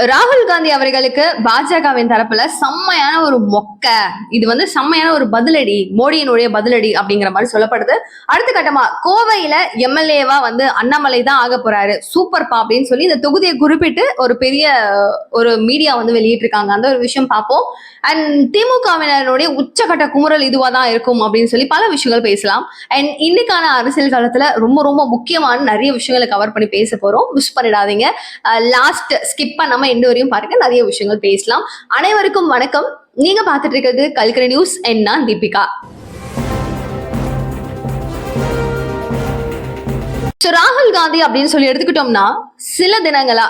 ராகுல் காந்தி அவர்களுக்கு பாஜகவின் தரப்புல செம்மையான ஒரு மொக்க, இது வந்து செம்மையான ஒரு பதிலடி, மோடியினுடைய பதிலடி அப்படிங்கிற மாதிரி சொல்லப்படுது. அடுத்த கட்டமா கோவையில எம்எல்ஏவா வந்து அண்ணாமலை தான் ஆக போறாரு, சூப்பர் பா அப்படின்னு சொல்லி இந்த தொகுதியை குறிப்பிட்டு ஒரு பெரிய ஒரு மீடியா வந்து வெளியிட்டு இருக்காங்க. அந்த ஒரு விஷயம் பார்ப்போம். அண்ட் திமுகவினருடைய உச்சகட்ட குமுறல் இதுவா தான் இருக்கும் அப்படின்னு சொல்லி பல விஷயங்கள் பேசலாம். அண்ட் இன்னைக்கான அரசியல் காலத்துல ரொம்ப ரொம்ப முக்கியமான நிறைய விஷயங்களை கவர் பண்ணி பேச போறோம். மிஸ் பண்ணிடாதீங்க. லாஸ்ட் ஸ்கிப் பண்ணாம எண்டு வரையும் பாருங்க, நிறைய விஷயங்கள் பேசலாம். அனைவருக்கும் வணக்கம். நீங்க பார்த்துட்டு இருக்கிறது கல்கரி நியூஸ். நான் தீபிகா. ராகுல் காந்தி அப்படின்னு சொல்லி எடுத்துக்கிட்டோம்னா சில தினங்களா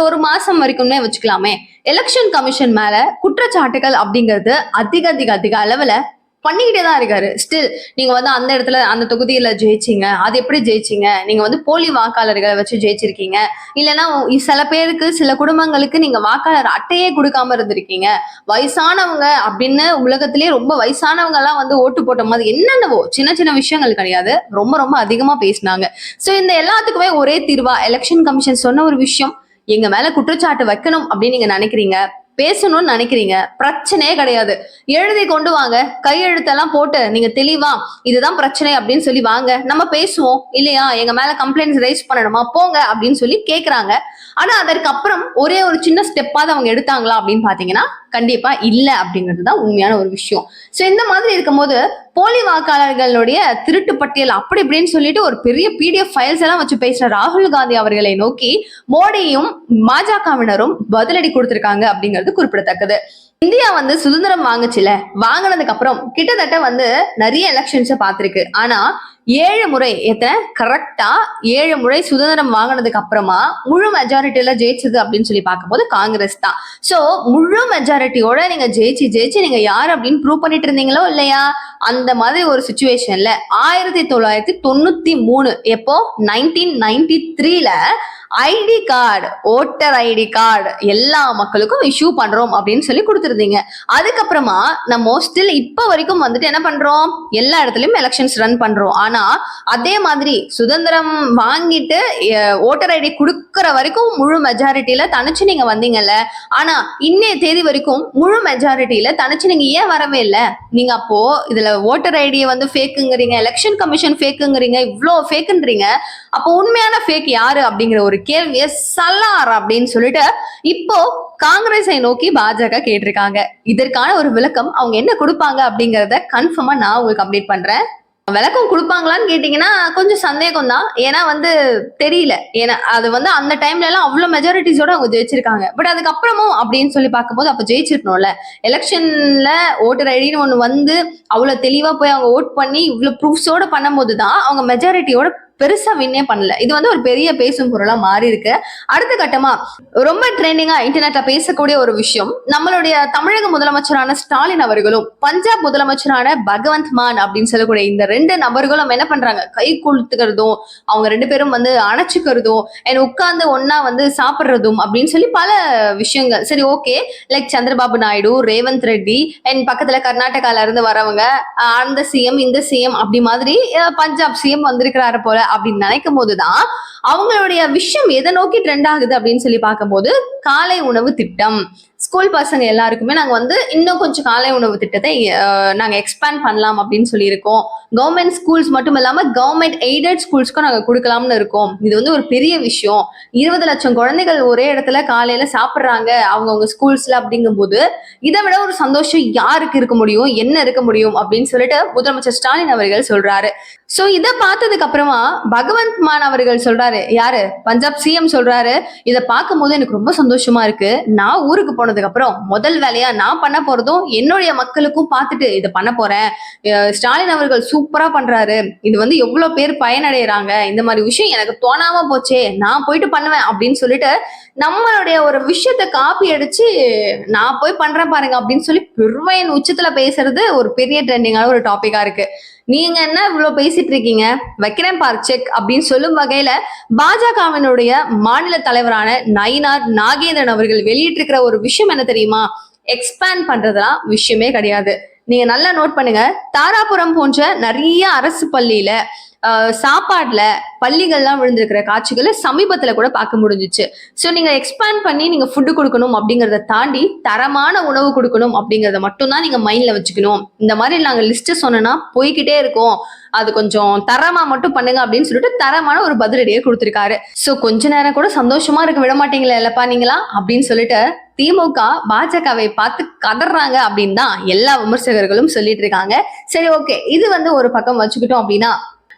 ஒரு மாசம் வரைக்கும்னே வச்சுக்கலாமே, எலெக்ஷன் கமிஷன் மேல குற்றச்சாட்டுகள் அப்படிங்கிறது அதிக அளவுல பண்ணிக்கிட்டே தான் இருக்காரு. ஸ்டில் நீங்க வந்து அந்த இடத்துல அந்த தொகுதியில ஜெயிச்சிங்க, அது எப்படி ஜெயிச்சிங்க, நீங்க வந்து போலி வாக்காளர்களை வச்சு ஜெயிச்சிருக்கீங்க, இல்லைன்னா சில பேருக்கு சில குடும்பங்களுக்கு நீங்க வாக்காளர் அட்டையே கொடுக்காம இருந்திருக்கீங்க, வயசானவங்க அப்படின்னு உலகத்திலேயே ரொம்ப வயசானவங்க எல்லாம் வந்து ஓட்டு போட்ட மாதிரி என்னென்னவோ சின்ன விஷயங்கள் கிடையாது, ரொம்ப அதிகமா பேசினாங்க. சோ இந்த எல்லாத்துக்குமே ஒரே தீர்வா எலெக்ஷன் கமிஷன் சொன்ன ஒரு விஷயம், எங்க மேல குற்றச்சாட்டு வைக்கணும் அப்படின்னு நீங்க நினைக்கிறீங்க, பேசணும்னு நினைக்கிறீங்க, பிரச்சனையே கிடையாது, எழுதி கொண்டு வாங்க, கையெழுத்தெல்லாம் போட்டு நீங்க தெளிவா இதுதான் பிரச்சனை அப்படின்னு சொல்லி வாங்க, நம்ம பேசுவோம். இல்லையா எங்க மேல கம்ப்ளைண்ட்ஸ் ரைஸ் பண்ணணுமா, போங்க அப்படின்னு சொல்லி கேக்குறாங்க. ஆனா அதற்கு அப்புறம் ஒரே ஒரு சின்ன ஸ்டெப்பாவது அவங்க எடுத்தாங்களா அப்படின்னு பாத்தீங்கன்னா கண்டிப்பா இல்ல அப்படிங்கிறதுதான் உண்மையான ஒரு விஷயம். சோ இந்த மாதிரி இருக்கும்போது போலி வாக்காளர்களுடைய திருட்டு பட்டியல் அப்படி இப்படின்னு சொல்லிட்டு ஒரு பெரிய PDF ஃபைல்ஸ் எல்லாம் வச்சு பேசுற ராகுல் காந்தி அவர்களை நோக்கி மோடியும் பாஜகவினரும் பதிலடி கொடுத்திருக்காங்க அப்படிங்கிறது குறிப்பிடத்தக்கது. இந்தியா வந்து சுதந்திரம் வாங்குச்சுல, வாங்கினதுக்கு அப்புறம் கிட்டத்தட்ட வந்து நிறைய எலெக்ஷன்ஸை பார்த்திருக்கு. ஆனா 7 முறை கரெக்டா 7 முறை சுதந்திரம் வாங்கினதுக்கு அப்புறமா முழு மெஜாரிட்டியில ஜெயிச்சது அப்படின்னு சொல்லி பார்க்கும்போது காங்கிரஸ் தான். சோ முழு மெஜாரிட்டியோட நீங்க ஜெயிச்சு நீங்க யார் அப்படின்னு ப்ரூவ் பண்ணிட்டு இருந்தீங்களோ இல்லையா, அந்த மாதிரி ஒரு சுச்சுவேஷன்ல 1993 எப்போ 1993ல ID card, voter ID card எல்லா மக்களுக்கும் இஷ்யூ பண்றோம் அப்படின்னு சொல்லி கொடுத்துருந்தீங்க. அதுக்கப்புறமா நம்ம ஸ்டில் இப்ப வரைக்கும் வந்துட்டு என்ன பண்றோம், எல்லா இடத்துலயும் எலெக்ஷன்ஸ் ரன் பண்றோம். ஆனா அதே மாதிரி சுதந்திரம் வாங்கிட்டு ஓட்டர் ஐடி கொடுக்கற வரைக்கும் முழு மெஜாரிட்டியில தனிச்சு நீங்க வந்தீங்கல்ல, ஆனா இன்னைய தேதி வரைக்கும் முழு மெஜாரிட்டியில தனிச்சு நீங்க ஏன் வரவே இல்லை? நீங்க அப்போ இதுல ஓட்டர் ஐடியை வந்து ஃபேக்குங்கிறீங்க, எலெக்ஷன் கமிஷன் ஃபேக்குங்கிறீங்க, இவ்வளோ ஃபேக்குன்றீங்க, அப்போ உண்மையான ஃபேக் யாரு அப்படிங்கிற ஒரு கேள்வியை சலார் அப்படின்னு சொல்லிட்டு இப்போ காங்கிரஸை நோக்கி பாஜக கேட்டிருக்காங்க. இதற்கான ஒரு விளக்கம் அவங்க என்ன கொடுப்பாங்க அப்படிங்கறத கன்ஃபார்மா நான் உங்களுக்கு அப்டேட் பண்றேன். விளக்கம் கொடுப்பாங்களான்னு கேட்டீங்கன்னா கொஞ்சம் சந்தேகம் தான். ஏன்னா வந்து தெரியல, ஏன்னா அது வந்து அந்த டைம்ல எல்லாம் அவ்வளவு மெஜாரிட்டிஸோட அவங்க ஜெயிச்சிருக்காங்க. பட் அதுக்கப்புறமும் அப்படின்னு சொல்லி பார்க்கும்போது அப்ப ஜெயிச்சிருக்கணும்ல. எலெக்ஷன்ல ஓட்டர் ஐடின்னு ஒண்ணு வந்து அவ்வளவு தெளிவா போய் அவங்க ஓட் பண்ணி இவ்வளவு ப்ரூஃப்ஸோட பண்ணும் போதுதான் அவங்க மெஜாரிட்டியோட பெருசா வின்னே பண்ணல. இது வந்து ஒரு பெரிய பேசும் பொருளா மாறி இருக்கு. அடுத்த கட்டமா ரொம்ப ட்ரெண்டிங்கா இன்டர்நெட்ல பேசக்கூடிய ஒரு விஷயம், நம்மளுடைய தமிழக முதலமைச்சரான ஸ்டாலின் அவர்களும் பஞ்சாப் முதலமைச்சரான பகவந்த் மான் அப்படின்னு சொல்லக்கூடிய இந்த 2 நபர்களும் என்ன பண்றாங்க, கை குலுத்துக்கிறதும் அவங்க 2 பேரும் வந்து அணைச்சுக்கிறதும் உட்கார்ந்து ஒன்னா வந்து சாப்பிடுறதும் அப்படின்னு சொல்லி பல விஷயங்கள். சரி okay, like Chandrababu Naidu, Revanth Reddy and பக்கத்துல கர்நாடகால இருந்து வரவங்க, அந்த சிஎம் இந்த சிஎம் அப்படி மாதிரி பஞ்சாப் சிஎம் வந்திருக்கிறாரு போல அப்படின்னு நினைக்கும் போதுதான் அவங்களுடைய விஷயம் எதை நோக்கி ட்ரெண்ட் ஆகுது அப்படின்னு சொல்லி பார்க்கும்போது காலை உணவு திட்டம். ஸ்கூல் பசங்க எல்லாருக்குமே நாங்க வந்து இன்னும் கொஞ்சம் காலை உணவு திட்டத்தை நாங்க எக்ஸ்பேண்ட் பண்ணலாம் அப்படின்னு சொல்லி இருக்கோம். கவர்மெண்ட் ஸ்கூல்ஸ் மட்டும் இல்லாம கவர்மெண்ட் எய்டட் ஸ்கூல்ஸ்க்கும் நாங்க கொடுக்கலாம்னு இருக்கோம். இது வந்து ஒரு பெரிய விஷயம். 20 லட்சம் குழந்தைகள் ஒரே இடத்துல காலையில சாப்பிடுறாங்க அவங்கவுங்க ஸ்கூல்ஸ்ல அப்படிங்கும் போது இதை விட ஒரு சந்தோஷம் யாருக்கு இருக்க முடியும், என்ன இருக்க முடியும் அப்படின்னு சொல்லிட்டு முதலமைச்சர் ஸ்டாலின் அவர்கள் சொல்றாரு. சோ இதை பார்த்ததுக்கு அப்புறமா பகவந்த் மான் அவர்கள் சொல்றாரு, யாரு பஞ்சாப் சிஎம் சொல்றாரு, இதை பார்க்கும் போது எனக்கு ரொம்ப சந்தோஷமா இருக்கு. நான் ஊருக்கு போனதுக்கு அப்புறம் முதல் வேலையா நான் பண்ண போறதும் என்னுடைய மக்களுக்கும் பார்த்துட்டு இதை பண்ண போறேன். ஸ்டாலின் அவர்கள் சூப்பரா பண்றாரு, இது வந்து எவ்வளவு பேர் பயனடைறாங்க, இந்த மாதிரி விஷயம் எனக்கு தோணாம போச்சே, நான் போயிட்டு பண்ணுவேன் அப்படின்னு சொல்லிட்டு நம்மளுடைய ஒரு விஷயத்த காப்பி அடிச்சு நான் போய் பண்றேன் பாருங்க அப்படின்னு சொல்லி பெருமையின் உச்சத்துல பேசுறது ஒரு பெரிய ட்ரெண்டிங்கான ஒரு டாபிக்கா இருக்கு. நீங்க என்ன இவ்வளவு பேசிட்டு இருக்கீங்க, வைக்கிறேன் பார் செக் அப்படின்னு சொல்லும் வகையில பாஜகவினுடைய மாநில தலைவரான நயினார் நாகேந்திரன் அவர்கள் வெளியிட்டிருக்கிற ஒரு விஷயம் என்ன தெரியுமா, எக்ஸ்பேண்ட் பண்றதுலாம் விஷயமே கிடையாது. நீங்க நல்லா நோட் பண்ணுங்க, தாராபுரம் போன்ற நிறைய அரசு பள்ளியில சாப்பாடுல பள்ளிகள்லாம் விழுந்திருக்கிற காட்சிகளை சமீபத்துல கூட பார்க்க முடிஞ்சிச்சு. ஸோ நீங்க எக்ஸ்பேண்ட் பண்ணி நீங்க ஃபுட்டு கொடுக்கணும் அப்படிங்கறத தாண்டி தரமான உணவு கொடுக்கணும் அப்படிங்கறத மட்டும் தான் நீங்க மைண்ட்ல வச்சுக்கணும். இந்த மாதிரி நாங்க லிஸ்ட் சொன்னா போய்கிட்டே இருக்கோம், அது கொஞ்சம் தரமா மட்டும் பண்ணுங்க அப்படின்னு சொல்லிட்டு தரமான ஒரு பதிலடியை கொடுத்திருக்காரு. சோ கொஞ்ச நேரம் கூட சந்தோஷமா இருக்க விட மாட்டீங்களா இல்லப்பா நீங்களா அப்படின்னு சொல்லிட்டு திமுக பாஜகவை பார்த்து கதறாங்க அப்படின்னு தான் எல்லா விமர்சகர்களும் சொல்லிட்டு இருக்காங்க. சரி, ஓகே, இது ஒரு பக்கம் வச்சுக்கிட்டோம் அப்படின்னா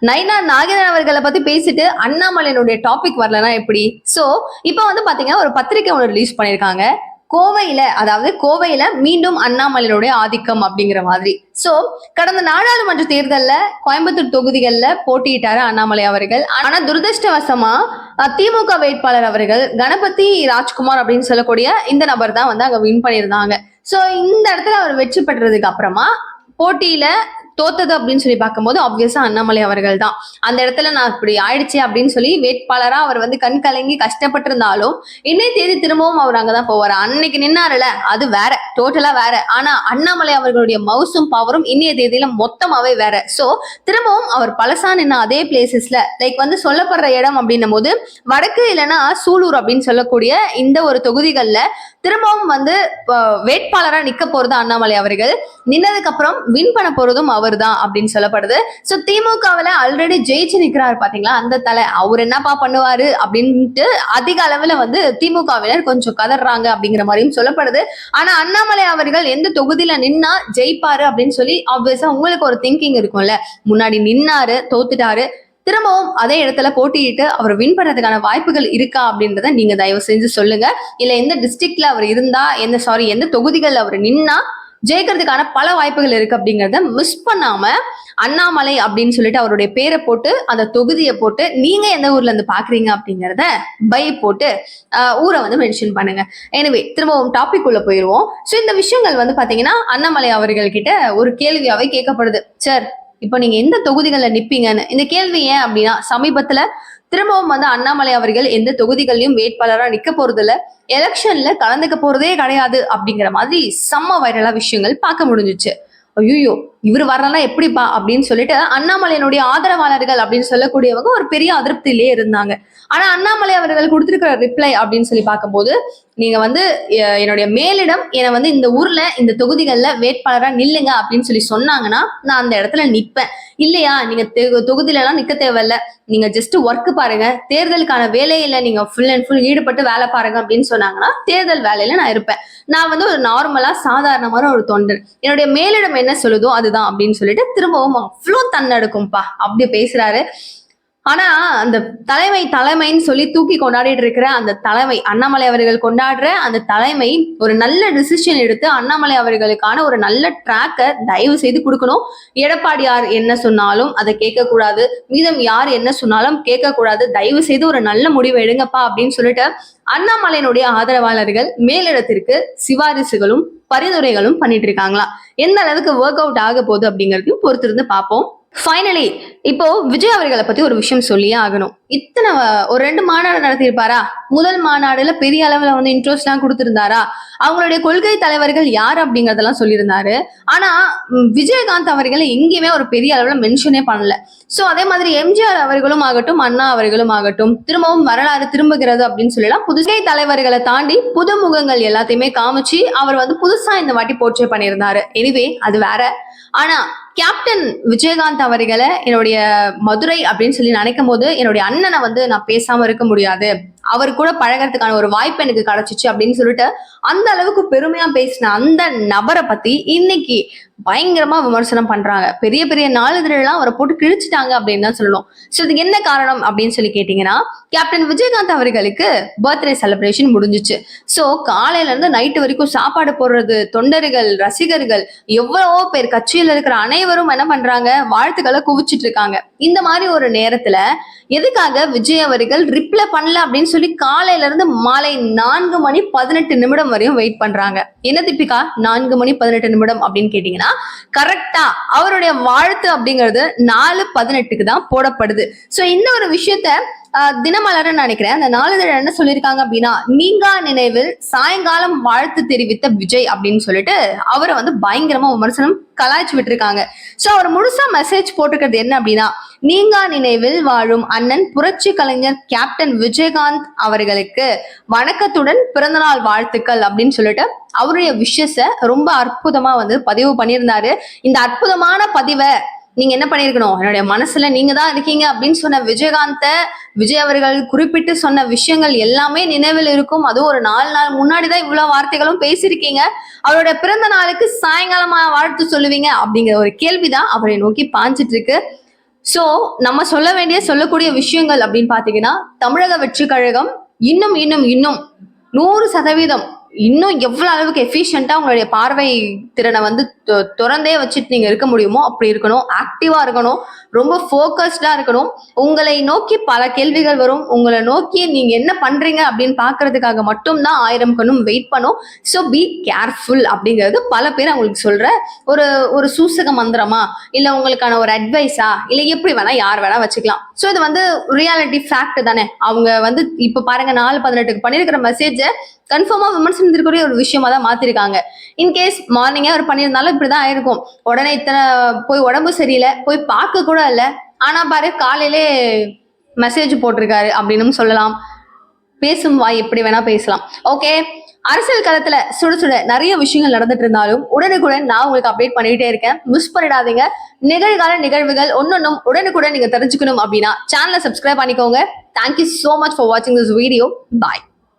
நைனா நாகேந்திரன் அவர்களை பத்தி பேசிட்டு அண்ணாமலையினுடைய டாபிக் வரலன்னா எப்படி? சோ இப்ப பாத்தீங்கன்னா ஒரு பத்திரிகை ஒன்று ரிலீஸ் பண்ணிருக்காங்க. கோவையில மீண்டும் அண்ணாமலையினுடைய ஆதிக்கம் அப்படிங்கிற மாதிரி. சோ கடந்த நாடாளுமன்ற தேர்தல்ல கோயம்புத்தூர் தொகுதிகள்ல போட்டியிட்டாரு அண்ணாமலை அவர்கள். ஆனா துரதிருஷ்டவசமா திமுக வேட்பாளர் அவர்கள் கணபதி ராஜ்குமார் அப்படின்னு சொல்லக்கூடிய இந்த நபர் தான் அங்க வின் பண்ணியிருந்தாங்க. சோ இந்த இடத்துல அவர் வெற்றி பெற்றதுக்கு அப்புறமா போட்டியில தோத்தது அப்படின்னு சொல்லி பார்க்கும்போது ஆப்வியஸா அண்ணாமலை அவர்கள் தான். அந்த இடத்துல நான் இப்படி ஆயிடுச்சு அப்படின்னு சொல்லி வேட்பாளரா அவர் கண் கலங்கி கஷ்டப்பட்டு இருந்தாலும் இன்னைய தேதி திரும்பவும் அவர் அங்கதான் போவார். அன்னைக்கு நின்னாருல அது வேற, டோட்டலா வேற. ஆனா அண்ணாமலை அவர்களுடைய மவுசும் பவரும் இன்னைய தேதியில மொத்தமாவே வேற. சோ திரும்பவும் அவர் பழசா நின்ன அதே பிளேசஸ்ல லைக் சொல்லப்படுற இடம் அப்படின்னும் போது வடக்கு இல்லைன்னா சூலூர் அப்படின்னு சொல்லக்கூடிய இந்த ஒரு தொகுதிகள்ல திரும்பவும் வேட்பாளரா நிக்க போறது அண்ணாமலை அவர்கள். நின்னதுக்கு அப்புறம் வின் பண்ண போறதும் அவர் தான் அப்படின்னு சொல்லப்படுது. சோ திமுகவுல ஆல்ரெடி ஜெயிச்சு நிக்கிறாரு பாத்தீங்களா அந்த தலை, அவர் என்னப்பா பண்ணுவாரு அப்படின்ட்டு அதிக அளவுல திமுகவினர் கொஞ்சம் கதறாங்க அப்படிங்கிற மாதிரியும் சொல்லப்படுது. ஆனா அண்ணாமலை அவர்கள் எந்த தொகுதியில நின்னா ஜெயிப்பாரு அப்படின்னு சொல்லி ஆப்வியஸா உங்களுக்கு ஒரு திங்கிங் இருக்கும்ல. முன்னாடி நின்னாரு, தோத்துட்டாரு, திரும்பவும் அதே இடத்துல போட்டியிட்டு அவர் வின் பண்றதுக்கான வாய்ப்புகள் இருக்கா அப்படின்றத நீங்க தயவு செஞ்சு சொல்லுங்க. இல்ல எந்த டிஸ்ட்ரிக்ட்ல அவர் இருந்தா எந்த தொகுதிகள்ல அவர் நின்னா ஜெயிக்கிறதுக்கான பல வாய்ப்புகள் இருக்கு அப்படிங்கறத மிஸ் பண்ணாம அண்ணாமலை அப்படின்னு சொல்லிட்டு அவருடைய பேரை போட்டு அந்த தொகுதியை போட்டு நீங்க எந்த ஊர்ல இருந்து பாக்குறீங்க அப்படிங்கறத பை போட்டு ஊரை மென்ஷன் பண்ணுங்க. எனவே திரும்பவும் டாபிக் உள்ள போயிருவோம். சோ இந்த விஷயங்கள் பாத்தீங்கன்னா அண்ணாமலை அவர்கள் கிட்ட ஒரு கேள்வியாவே கேட்கப்படுது. சார், இப்போ நீங்க எந்த தொகுதிகள்ல நிப்பீங்கன்னு. இந்த கேள்வி ஏன் அப்படின்னா சமீபத்துல திரும்பவும் அண்ணாமலை அவர்கள் எந்த தொகுதிகளையும் வேட்பாளரா நிக்க போறது இல்ல, எலெக்ஷன்ல கலந்துக்க போறதே கிடையாது அப்படிங்கிற மாதிரி செம்ம வைரலா விஷயங்கள் பார்க்க முடிஞ்சிச்சு. ஐயோ இவர் வரலன்னா எப்படிப்பா அப்படின்னு சொல்லிட்டு அண்ணாமலையினுடைய ஆதரவாளர்கள் அப்படின்னு சொல்லக்கூடியவங்க ஒரு பெரிய அதிருப்தியிலே இருந்தாங்க. ஆனா அண்ணாமலை அவர்கள் கொடுத்திருக்கிற ரிப்ளை அப்படின்னு சொல்லி பார்க்கும்போது நீங்க என்னுடைய மேலிடம் என்னை இந்த ஊர்ல இந்த தொகுதிகள்ல வேட்பாளரா நில்லுங்க அப்படின்னு சொல்லி சொன்னாங்கன்னா நான் அந்த இடத்துல நிப்பேன். இல்லையா நீங்க தொகுதியில எல்லாம் நிக்க தேவையில்ல, நீங்க ஜஸ்ட் ஒர்க் பாருங்க, தேர்தலுக்கான வேலையில நீங்க ஃபுல் அண்ட் ஃபுல் ஈடுபட்டு வேலை பாருங்க அப்படின்னு சொன்னாங்கன்னா தேர்தல் வேலையில நான் இருப்பேன். நான் ஒரு நார்மலா சாதாரணமான ஒரு தொண்டர், என்னுடைய மேலிடம் என்ன சொல்லுதோ அதுதான் அப்படின்னு சொல்லிட்டு திரும்பவும் அவ்வளோ தன்னெடுக்கும்பா அப்படி பேசுறாரு. ஆனா அந்த தலைமைன்னு சொல்லி தூக்கி கொண்டாடிட்டு இருக்கிற அந்த தலைமை அண்ணாமலை அவர்கள் கொண்டாடுற அந்த தலைமை ஒரு நல்ல டிசிஷன் எடுத்து அண்ணாமலை அவர்களுக்கான ஒரு நல்ல ட்ராக்கை தயவு செய்து கொடுக்கணும். எடப்பாடியார் என்ன சொன்னாலும் அதை கேட்க கூடாது, மீதம் யார் என்ன சொன்னாலும் கேட்க கூடாது, தயவு செய்து ஒரு நல்ல முடிவு எடுங்கப்பா அப்படின்னு சொல்லிட்டு அண்ணாமலையினுடைய ஆதரவாளர்கள் மேலிடத்திற்கு சிபாரிசுகளும் பரிந்துரைகளும் பண்ணிட்டு இருக்காங்களா. எந்த அளவுக்கு ஒர்க் அவுட் ஆக போகுது அப்படிங்கறதையும் பொறுத்திருந்து பார்ப்போம். ஃபைனலி இப்போ விஜய் அவர்களை பத்தி ஒரு விஷயம் சொல்லியே ஆகணும். இத்தனை ஒரு 2 மாநாடு நடத்தியிருப்பாரா? முதல் மாநாடுல பெரிய அளவுல இன்ட்ரெஸ்ட் எல்லாம் கொடுத்திருந்தாரா? அவங்களுடைய கொள்கை தலைவர்கள் யார் அப்படிங்கறதெல்லாம் சொல்லியிருந்தாரு. ஆனா விஜயகாந்த் அவர்களை எங்கேயுமே ஒரு பெரிய அளவுல மென்ஷனே பண்ணல. சோ அதே மாதிரி எம்ஜிஆர் அவர்களும் ஆகட்டும், அண்ணா அவர்களும் ஆகட்டும், திரும்பவும் வரலாறு திரும்புகிறது அப்படின்னு சொல்லலாம் புதுகை தலைவர்களை தாண்டி புது முகங்கள் எல்லாத்தையுமே காமிச்சு அவர் புதுசா இந்த வாட்டி போர்ட்ரே பண்ணியிருந்தாரு. எனிவே அது வேற. ஆனா கேப்டன் விஜயகாந்த் அவர்களை என்னுடைய மதுரை அப்படின்னு சொல்லி நினைக்கும் போது என்னுடைய அண்ணனை நான் பேசாம இருக்க முடியாது, அவர் கூட பழகிறதுக்கான ஒரு வாய்ப்பு எனக்கு கிடைச்சிச்சு அப்படின்னு சொல்லிட்டு அந்த அளவுக்கு பெருமையா பேசின அந்த நபரை பத்தி இன்னைக்கு பயங்கரமா விமர்சனம் பண்றாங்க. பெரிய பெரிய நாளிதழெல்லாம் அவரை போட்டு கிழிச்சிட்டாங்க அப்படின்னு தான் சொல்லணும். சோ இதுக்கு என்ன காரணம் அப்படின்னு சொல்லி கேட்டீங்கன்னா கேப்டன் விஜயகாந்த் அவர்களுக்கு பர்த்டே செலிப்ரேஷன் முடிஞ்சிச்சு. சோ காலையில இருந்து நைட்டு வரைக்கும் சாப்பாடு போடுறது, தொண்டர்கள், ரசிகர்கள், எவ்வளவோ பேர் கட்சியில இருக்கிற அனைவரும் என்ன பண்றாங்க, வாழ்த்துக்களை குவிச்சிட்டு இருக்காங்க. இந்த மாதிரி ஒரு நேரத்துல எதுக்காக விஜய் அவர்கள் ரிப்ளை பண்ணல அப்படின்னு சொல்லி காலையில இருந்து மாலை 4:18 வரையும் வெயிட் பண்றாங்க. என்ன திப்பிக்கா 4:18 அப்படின்னு கேட்டீங்கன்னா கரெக்டா அவருடைய வாழ்த்து அப்படிங்கிறது 4:18 தான் போடப்படுது. சோ இந்த ஒரு விஷயத்த தினமலர்னு நினைக்கிறேன். அந்த நாளிதழ் என்ன சொல்லியிருக்காங்க அப்படின்னா, நீங்கா நினைவில் சாயங்காலம் வாழ்த்து தெரிவித்த விஜய் அப்படின்னு சொல்லிட்டு அவரை வந்து பயங்கரமா விமர்சனம் கலாய்ச்சி விட்டுருக்காங்க. சோ அவர் முழுசா மெசேஜ் போட்டுக்கிறது என்ன அப்படின்னா, நீங்கா நினைவில் வாழும் அண்ணன் புரட்சி கலைஞர் கேப்டன் விஜயகாந்த் அவர்களுக்கு வணக்கத்துடன் பிறந்தநாள் வாழ்த்துக்கள் அப்படின்னு சொல்லிட்டு அவருடைய விஷஸ ரொம்ப அற்புதமா வந்து பதிவு பண்ணியிருந்தாரு. இந்த அற்புதமான பதிவை நீங்க என்ன பண்ணிருக்கணும், என்னுடைய மனசுல நீங்க தான் இருக்கீங்க அப்படின்னு சொன்ன விஜய் அவர்கள் குறிப்பிட்டு சொன்ன விஷயங்கள் எல்லாமே நினைவில் இருக்கும். அதுவும் ஒரு 4 நாள் முன்னாடிதான் இவ்வளவு வார்த்தைகளும் பேசியிருக்கீங்க. அவருடைய பிறந்த நாளுக்கு சாயங்காலமா வாழ்த்து சொல்லுவீங்க அப்படிங்கிற ஒரு கேள்விதான் அவரை நோக்கி பாஞ்சிட்டு இருக்கு. சோ நம்ம சொல்லக்கூடிய விஷயங்கள் அப்படின்னு பாத்தீங்கன்னா, தமிழக வெற்றி கழகம் இன்னும் 100% இன்னும் எவ்வளவு அளவுக்கு எஃபிஷியண்டா உங்களுடைய பார்வை திறனை வந்து திறந்தே வச்சுட்டு நீங்க இருக்க முடியுமோ அப்படி இருக்கணும். ஆக்டிவா இருக்கணும், ரொம்ப போக்கஸ்டா இருக்கணும். உங்களை நோக்கி பல கேள்விகள் வரும். உங்களை நோக்கி நீங்க என்ன பண்றீங்க அப்படின்னு பாக்குறதுக்காக மட்டும்தான் 1000 கண்ணும் வெயிட் பண்ணும். ஸோ பி கேர்ஃபுல் அப்படிங்கிறது பல பேர் அவங்களுக்கு சொல்ற ஒரு சூசக மந்திரமா, இல்ல உங்களுக்கான ஒரு அட்வைஸா, இல்ல எப்படி வேணா யார் வேணா வச்சுக்கலாம். ஸோ இது வந்து ரியாலிட்டி ஃபேக்ட் தானே. அவங்க வந்து இப்ப பாருங்க 4/18 பண்ணிருக்கிற மெசேஜ கன்ஃபார்மா விமர்சனத்திற்குரிய ஒரு விஷயமா தான் மாத்திருக்காங்க. இன்கேஸ் மார்னிங்கே அவர் பண்ணியிருந்தாலும் இப்படிதான் ஆயிருக்கும். உடனே இத்தனை போய் உடம்பு சரியில்லை, போய் பார்க்க கூட இல்லை, ஆனா பாரு காலையிலே மெசேஜ் போட்டிருக்காரு அப்படின்னு சொல்லலாம். பேசும் வாய் எப்படி வேணா பேசலாம். ஓகே, அரசியல் களத்துல சுட நிறைய விஷயங்கள் நடந்துட்டு இருந்தாலும் உடனுக்குடன் நான் உங்களுக்கு அப்டேட் பண்ணிட்டே இருக்கேன். மிஸ் பண்ணிடாதீங்க. நிகழ்கால நிகழ்வுகள் ஒன்னொன்னும் உடனுக்குடன் நீங்க தெரிஞ்சுக்கணும் அப்படின்னா சேனலை சப்ஸ்கிரைப் பண்ணிக்கோங்க. தேங்க்யூ சோ மச் ஃபார் வாட்சிங் திஸ் வீடியோ. பாய்.